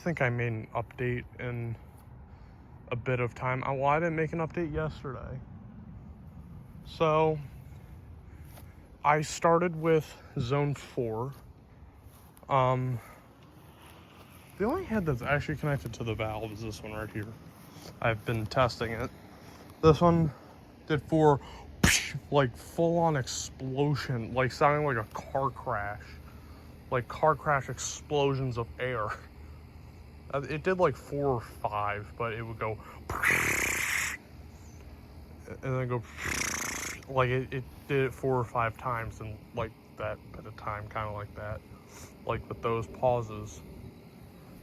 think I made an update in a bit of time. Well, I didn't make an update yesterday. So I started with Zone 4. The only head that's actually connected to the valve is this one right here. I've been testing it. This one did 4 like full-on explosion, like sounding like a car crash. Like car crash explosions of air. It did like 4 or 5, but it would go and then go like it did it 4 or 5 times in like that bit of time, kind of like that, like with those pauses.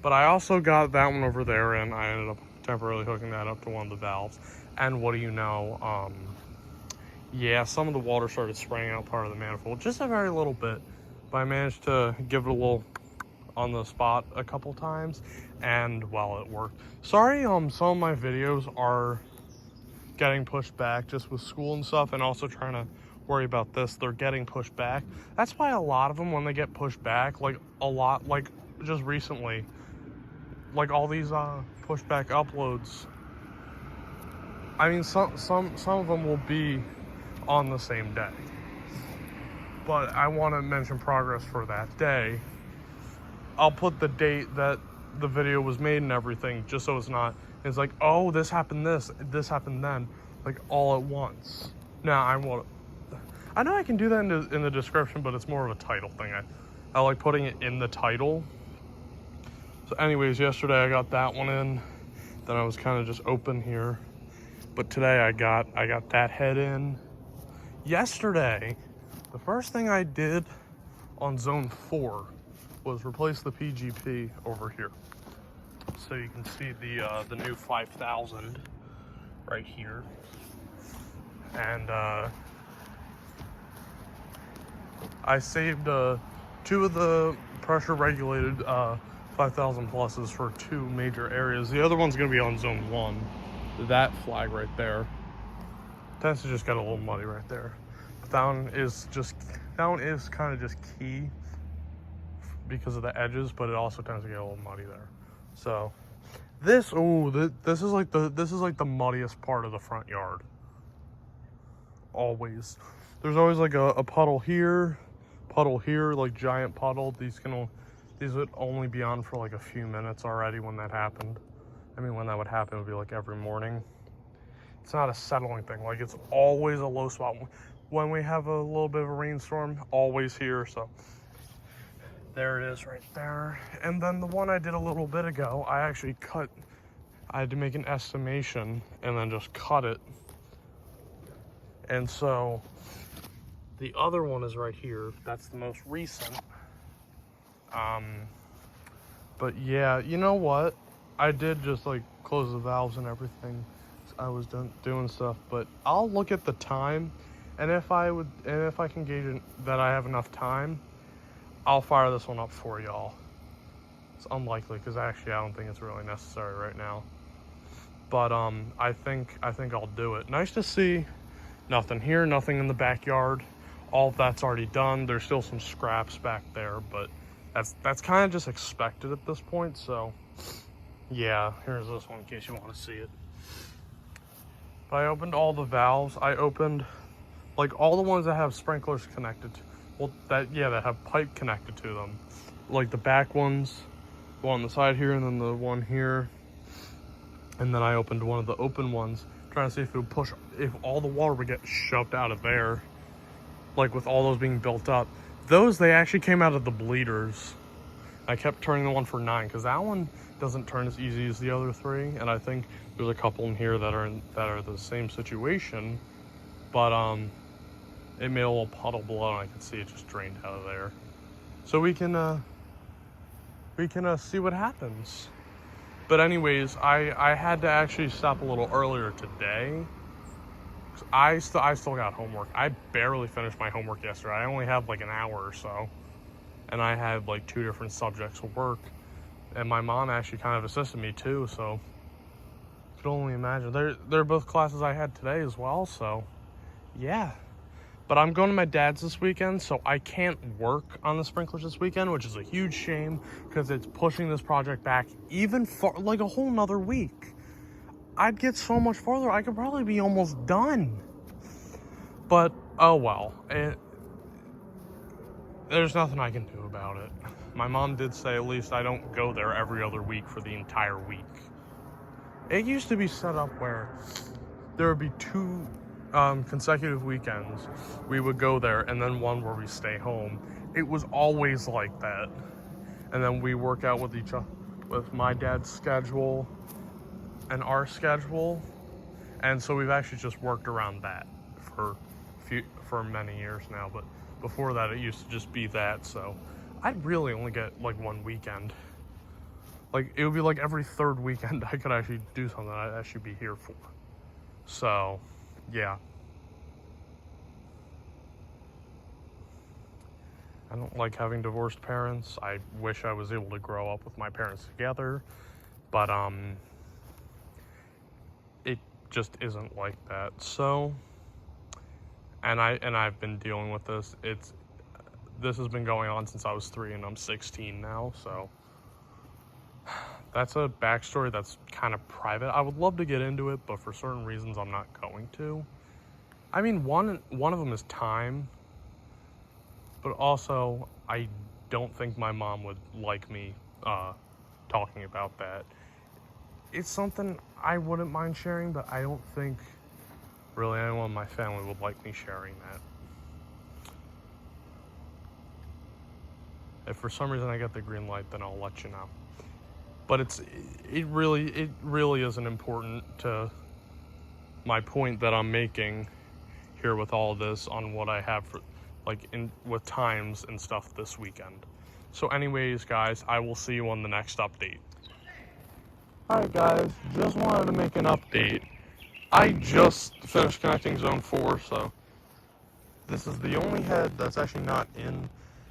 But I also got that one over there, and I ended up temporarily hooking that up to one of the valves. And what do you know? Yeah, some of the water started spraying out part of the manifold, just a very little bit. But I managed to give it a little on the spot a couple times, and well, it worked. Sorry, some of my videos are getting pushed back just with school and stuff, and also trying to worry about this. They're getting pushed back. That's why a lot of them, when they get pushed back, like a lot, like just recently, like all these pushback uploads, I mean, some of them will be on the same day, but I want to mention progress for that day. I'll put the date that the video was made and everything, just so it's like, oh, this happened this happened then, like all at once. Now I know I can do that in the description, but it's more of a title thing. I like putting it in the title. So anyways, yesterday I got that one in. Then I was kind of just open here. But today I got that head in. Yesterday, the first thing I did on Zone 4 was replace the PGP over here. So you can see the new 5000 right here. And I saved 2 of the pressure regulated 5000 pluses for 2 major areas. The other one's gonna be on Zone 1. That flag right there tends to just get a little muddy right there. But that one is kind of just key because of the edges, but it also tends to get a little muddy there. So this is like the muddiest part of the front yard. Always. There's always like a puddle here, like giant puddle. These would only be on for like a few minutes already when that happened. I mean, when that would happen, it would be like every morning. It's not a settling thing. Like, it's always a low spot. When we have a little bit of a rainstorm, always here. So there it is right there. And then the one I did a little bit ago, I had to make an estimation and then just cut it. And so the other one is right here. That's the most recent. But yeah, you know what? I did just like close the valves and everything. I was doing stuff, but I'll look at the time, and if I can gauge it, that I have enough time, I'll fire this one up for y'all. It's unlikely because actually I don't think it's really necessary right now. But I think I'll do it. Nice to see. Nothing here, nothing in the backyard. All of that's already done. There's still some scraps back there, but that's kind of just expected at this point. So yeah, here's this one in case you want to see it. But I opened all the valves. I opened like all the ones that have sprinklers connected to, that have pipe connected to them. Like the back ones, the one on the side here, and then the one here. And then I opened one of the open ones, trying to see if it would if all the water would get shoved out of there. Like with all those being built up. They actually came out of the bleeders. I kept turning the one for 9 because that one doesn't turn as easy as the other 3, and I think there's a couple in here that are the same situation, but it made a little puddle below, and I could see it just drained out of there. So we can see what happens. But anyways, I had to actually stop a little earlier today. I still got homework. I barely finished my homework yesterday. I only had like an hour or so. And I had like 2 different subjects of work. And my mom actually kind of assisted me too, so you can only imagine. They're both classes I had today as well, so yeah. But I'm going to my dad's this weekend, so I can't work on the sprinklers this weekend, which is a huge shame because it's pushing this project back even far, like a whole nother week. I'd get so much farther. I could probably be almost done. But, oh well. There's nothing I can do about it. My mom did say at least I don't go there every other week for the entire week. It used to be set up where there would be 2 consecutive weekends we would go there, and then one where we stay home. It was always like that. And then we work out with each other, with my dad's schedule and our schedule. And so we've actually just worked around that for many years now. But before that, it used to just be that. So I'd really only get like one weekend. Like, it would be like every 3rd weekend I could actually do something I'd actually be here for. So, yeah. I don't like having divorced parents. I wish I was able to grow up with my parents together. But, it just isn't like that. So, and I've been dealing with this. This has been going on since I was 3 and I'm 16 now, so that's a backstory that's kind of private. I would love to get into it, but for certain reasons I'm not going to. I mean, one of them is time, but also I don't think my mom would like me talking about that. It's something I wouldn't mind sharing, but I don't think really anyone in my family would like me sharing that. If for some reason I get the green light, then I'll let you know. But it really isn't important to my point that I'm making here with all of this on what I have for with times and stuff this weekend. So anyways, guys, I will see you on the next update. Alright guys, just wanted to make an update. I just finished connecting Zone 4, so this is the only head that's actually not in.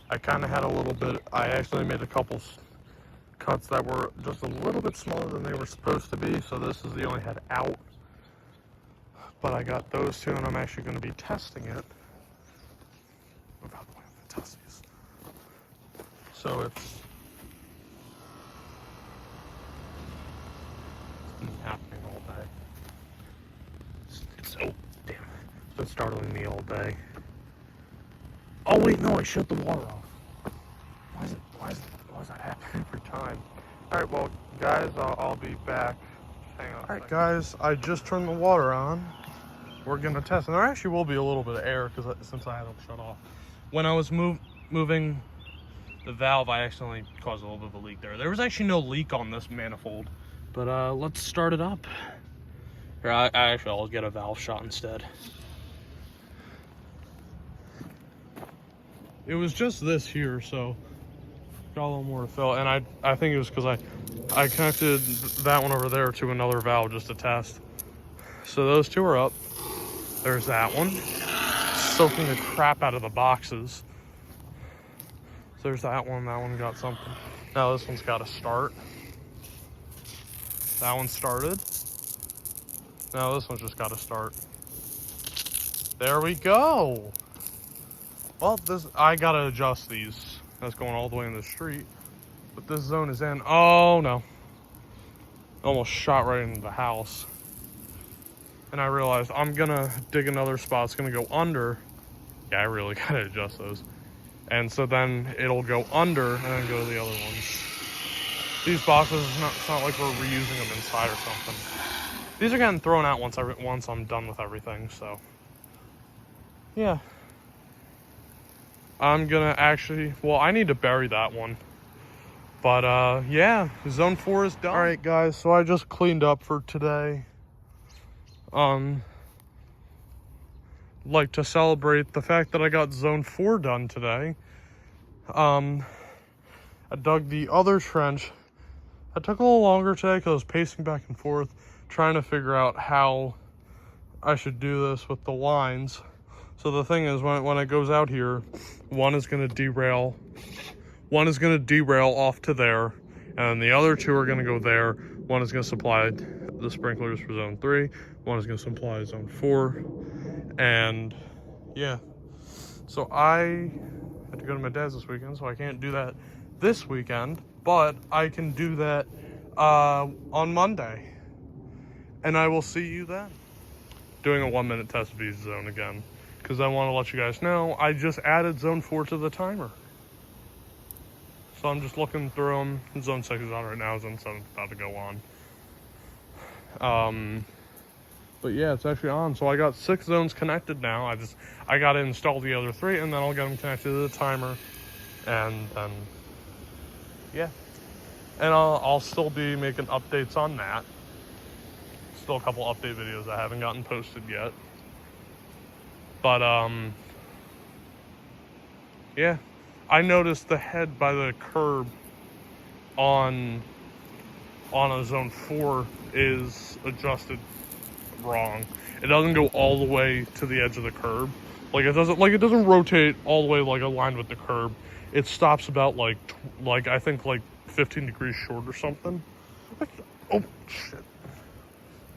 I kind of had a little bit, I actually made a couple cuts that were just a little bit smaller than they were supposed to be, so this is the only head out. But I got those 2, and I'm actually going to be testing it. Oh, by the way, I'm going to test these. So it's been happening all day. Oh, damn. It's been startling me all day. Oh wait, no, I shut the water off. Why is that happening every time? Alright, well, guys, I'll be back. Hang on. Alright, guys, I just turned the water on. We're gonna test, and there actually will be a little bit of air since I had them shut off. When I was moving the valve, I accidentally caused a little bit of a leak there. There was actually no leak on this manifold, but let's start it up. Here, I'll get a valve shot instead. It was just this here, so got a little more to fill. And I think it was because I connected that one over there to another valve just to test. So those 2 are up. There's that one. Soaking the crap out of the boxes. So there's that one. That one got something. Now this one's got to start. That one started. Now this one's just got to start. There we go. Well, I gotta adjust these. That's going all the way in the street. But this zone is in. Oh no. Almost shot right into the house. And I realized I'm gonna dig another spot. It's gonna go under. Yeah, I really gotta adjust those. And so then it'll go under and then go to the other ones. These boxes, it's not like we're reusing them inside or something. These are getting thrown out once I'm done with everything, so. Yeah. I'm gonna I need to bury that one. But, yeah, Zone 4 is done. Alright, guys, so I just cleaned up for today. Like, to celebrate the fact that I got Zone 4 done today, I dug the other trench. It took a little longer today because I was pacing back and forth, trying to figure out how I should do this with the lines. So the thing is, when it goes out here, one is going to derail off to there, and the other 2 are going to go there. One is going to supply the sprinklers for Zone 3, one is going to supply Zone 4, and yeah, So I had to go to my dad's this weekend, so I can't do that this weekend, but I can do that on Monday. And I will see you then. Doing a 1 minute test of each zone again, because I want to let you guys know I just added zone 4 to the timer. So I'm just looking through them. Zone 6 is on right now, zone 7 is about to go on. But yeah, it's actually on. So I got 6 zones connected now. I got to install the other 3, and then I'll get them connected to the timer. And then, yeah. And I'll still be making updates on that. Still a couple update videos I haven't gotten posted yet. But, yeah. I noticed the head by the curb on a zone 4 is adjusted wrong. It doesn't go all the way to the edge of the curb. It doesn't rotate all the way aligned with the curb. It stops about I think 15 degrees short or something. Oh shit.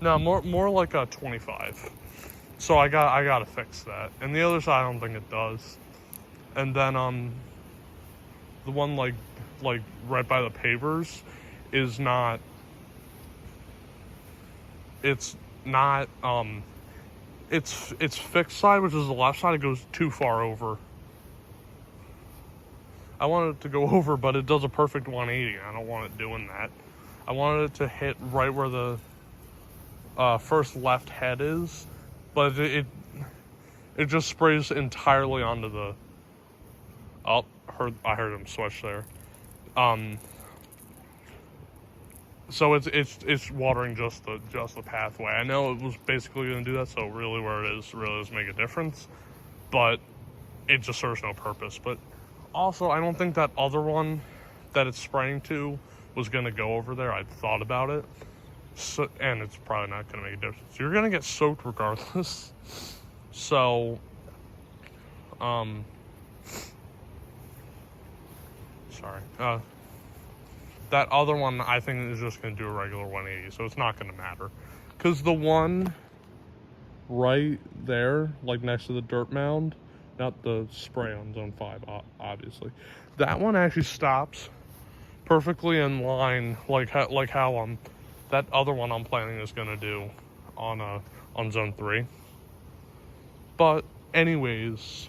No, more like a 25. So I gotta fix that. And the other side I don't think it does. And then the one like right by the pavers is not, it's not it's fixed side, which is the left side. It goes too far over. I want it to go over, but it does a perfect 180. I don't want it doing that. I wanted it to hit right where the first left head is, but it just sprays entirely onto the. Oh, I heard him switch there. So it's watering just the pathway. I know it was basically going to do that, so really where it is really doesn't make a difference, but it just serves no purpose. But also, I don't think that other one that it's spraying to was going to go over there. I thought about it, so, and it's probably not going to make a difference. You're going to get soaked regardless. So, sorry. That other one, I think, is just going to do a regular 180, so it's not going to matter. Because the one right there, next to the dirt mound, not the spray on zone 5, obviously, that one actually stops perfectly in line, like how that other one I'm planning is going to do on zone 3. But anyways,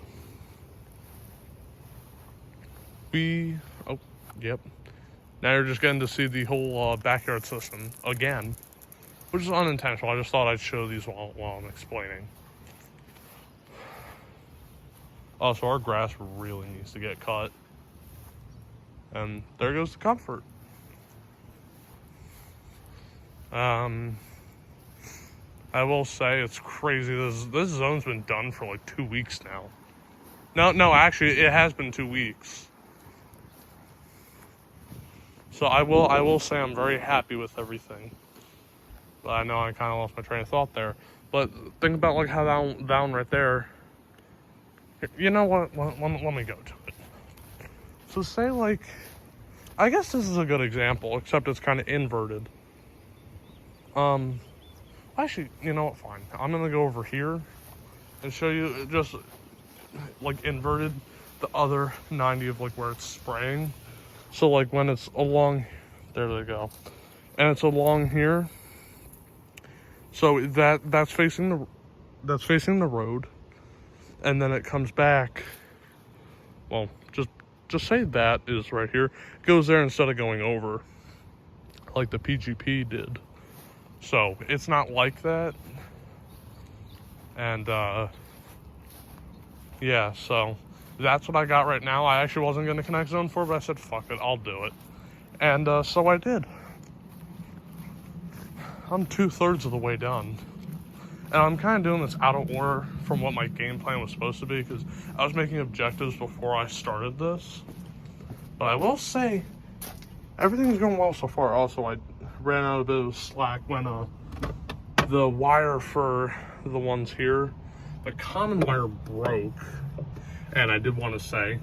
oh, yep. Now you're just getting to see the whole backyard system again, which is unintentional. I just thought I'd show these while I'm explaining. Oh, so our grass really needs to get cut. And there goes the comfort. I will say it's crazy. This zone's been done for 2 weeks now. No, actually, it has been 2 weeks. So I will say I'm very happy with everything. But I know I kind of lost my train of thought there. But think about how down right there. You know what? Let me go to it. So say I guess this is a good example, except it's kind of inverted. Actually, you know what? Fine. I'm gonna go over here and show you just inverted the other 90 of where it's spraying. So when it's along, there they go, and it's along here. So that's facing the road, and then it comes back. Well, just say that is right here. It goes there instead of going over, like the PGP did. So it's not like that, and yeah. So that's what I got right now. I actually wasn't going to connect zone 4, but I said, fuck it, I'll do it. And so I did. I'm 2/3 of the way done. And I'm kind of doing this out of order from what my game plan was supposed to be, because I was making objectives before I started this. But I will say, everything's going well so far. Also, I ran out a bit of slack when the wire for the ones here, the common wire broke. And I did want to say,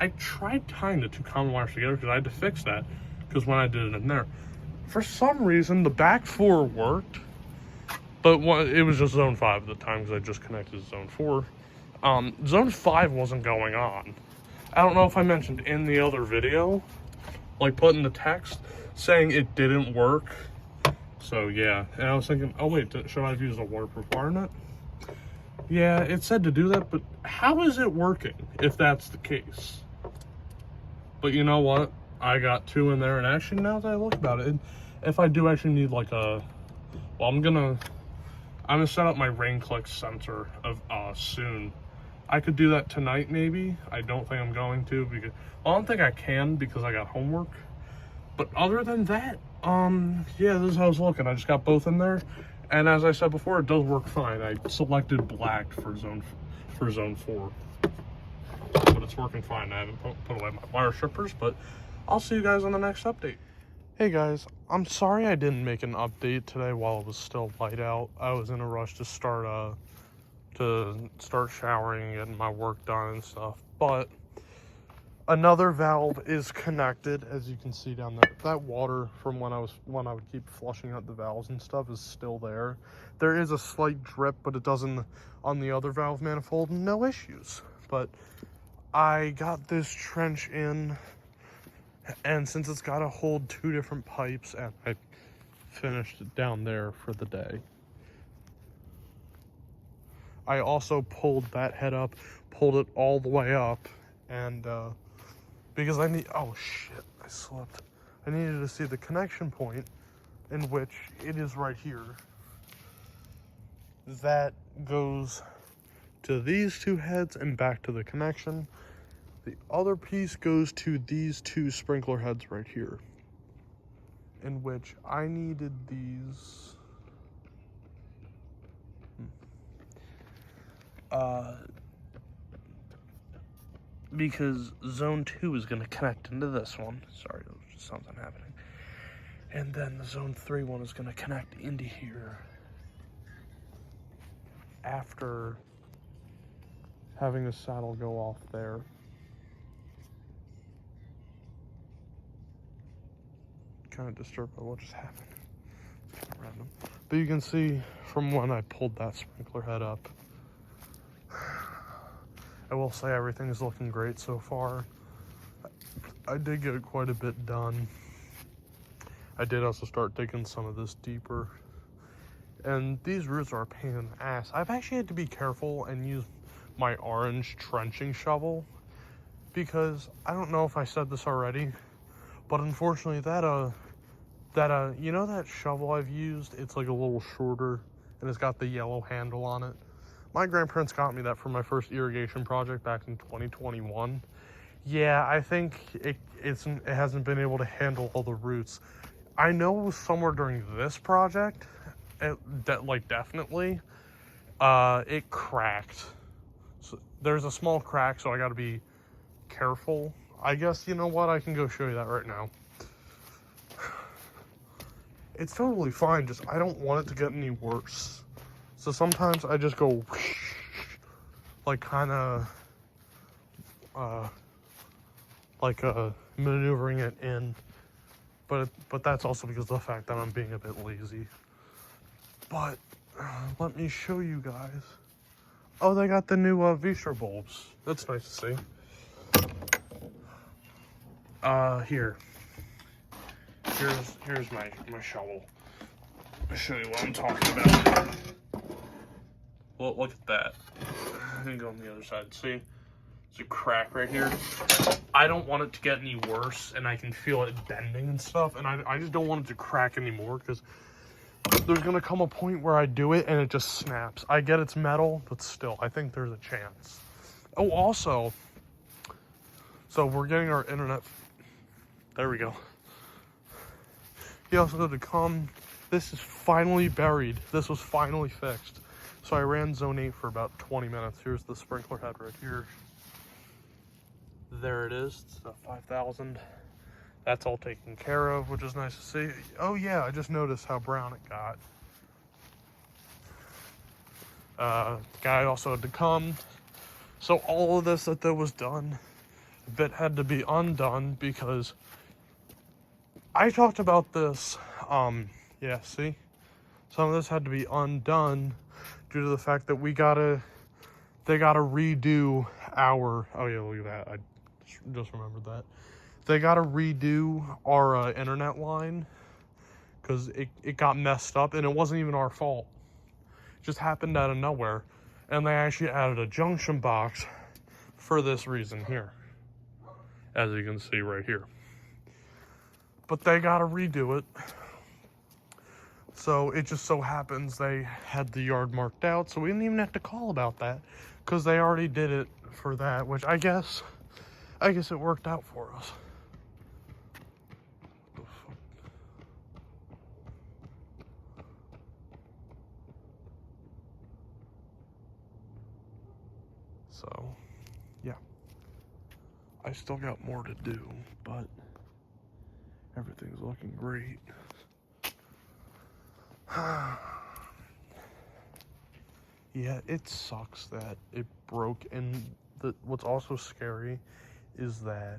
I tried tying the 2 common wires together because I had to fix that. Because when I did it in there, for some reason, the back 4 worked. But it was just zone 5 at the time because I just connected to zone 4. Zone 5 wasn't going on. I don't know if I mentioned in the other video, like putting the text saying it didn't work. So yeah, and I was thinking, oh wait, should I have used a waterproof wire nut? Yeah, it said to do that, but how is it working if that's the case? But you know what? I got 2 in there, and actually now that I look about it, if I do actually need like a, well, I'm gonna set up my rain click sensor of soon. I could do that tonight maybe. I don't think I'm going to, because I don't think I can because I got homework. But other than that, yeah, this is how it's looking. I just got both in there, and as I said before, it does work fine. I selected black for zone 4, but it's working fine. I haven't put away my wire strippers, but I'll see you guys on the next update. Hey guys, I'm sorry I didn't make an update today while it was still light out. I was in a rush to start showering and getting my work done and stuff, but another valve is connected, as you can see down there. That water from when I would keep flushing out the valves and stuff is still there. There is a slight drip, but it doesn't on the other valve manifold. No issues. But I got this trench in, and since it's got to hold 2 different pipes, and I finished it down there for the day. I also pulled that head up, pulled it all the way up, and because oh shit, I slipped. I needed to see the connection point, in which it is right here. That goes to these 2 heads and back to the connection. The other piece goes to these 2 sprinkler heads right here, in which I needed these because zone 2 is going to connect into this one. Sorry, there was just something happening. And then the zone 3 one is going to connect into here after having the saddle go off there. Kind of disturbed by what just happened. It's kind of random. But you can see from when I pulled that sprinkler head up, I will say everything is looking great so far. I did get quite a bit done. I did also start digging some of this deeper. And these roots are a pain in the ass. I've actually had to be careful and use my orange trenching shovel, because I don't know if I said this already, but unfortunately you know that shovel I've used? It's like a little shorter and it's got the yellow handle on it. My grandparents got me that for my first irrigation project back in 2021. Yeah, I think it hasn't been able to handle all the roots. I know somewhere during this project, definitely, it cracked. So there's a small crack, so I got to be careful. I guess, you know what, I can go show you that right now. It's totally fine, just I don't want it to get any worse. So sometimes I just go like kind of maneuvering it in, but that's also because of the fact that I'm being a bit lazy. But let me show you guys. Oh, they got the new Vistro bulbs. That's nice to see. Here's my shovel. I'll show you what I'm talking about. Well, look at that. I think on the other side. See? There's a crack right here. I don't want it to get any worse, and I can feel it bending and stuff, and I just don't want it to crack anymore, because there's going to come a point where I do it and it just snaps. I get it's metal, but still, I think there's a chance. Oh, also, so we're getting our internet. There we go. He also had to come. This is finally buried. This was finally fixed. So I ran zone 8 for about 20 minutes. Here's the sprinkler head right here. There it is. It's a 5,000. That's all taken care of, which is nice to see. Oh yeah, I just noticed how brown it got. Guy also had to come. So all of this that was done, that had to be undone, because I talked about this. Yeah, see? Some of this had to be undone due to the fact that we gotta they got to redo our, oh yeah, look at that, I just remembered that. They got to redo our internet line because it got messed up, and it wasn't even our fault. It just happened out of nowhere. And they actually added a junction box for this reason here, as you can see right here. But they got to redo it. So it just so happens they had the yard marked out, so we didn't even have to call about that because they already did it for that, which I guess it worked out for us. So, yeah. I still got more to do, but everything's looking great. Yeah, it sucks that it broke, and what's also scary is that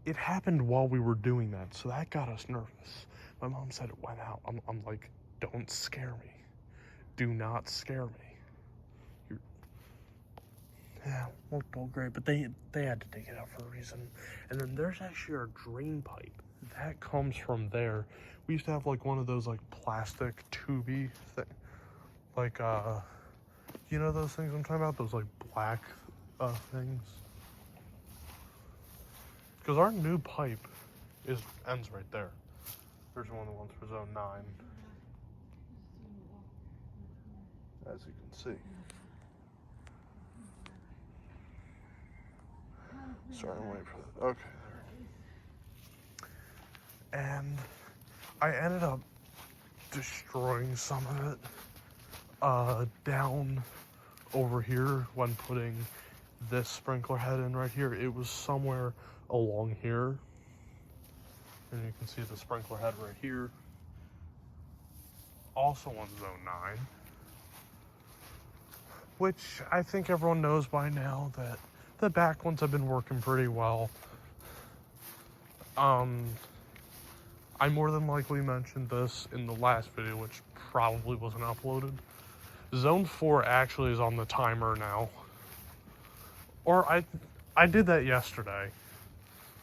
it happened while we were doing that, so that got us nervous. My mom said it went out. I'm like, don't scare me. Do not scare me. Yeah, looked all great, but they had to take it out for a reason. And then there's actually our drain pipe. That comes from there. We used to have like one of those like plastic tubey thing. Like, you know those things I'm talking about? Those like black things? Because our new pipe ends right there. There's one of the ones for zone 9. As you can see. Sorry, I'm waiting for that. Okay, there. And I ended up destroying some of it down over here when putting this sprinkler head in right here. It was somewhere along here. And you can see the sprinkler head right here. Also on zone 9. Which I think everyone knows by now that the back ones have been working pretty well. I more than likely mentioned this in the last video, which probably wasn't uploaded. Zone 4 actually is on the timer now. Or I did that yesterday.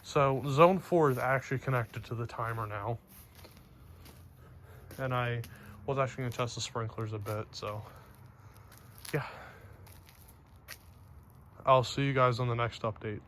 So zone 4 is actually connected to the timer now. And I was actually going to test the sprinklers a bit, so yeah. I'll see you guys on the next update.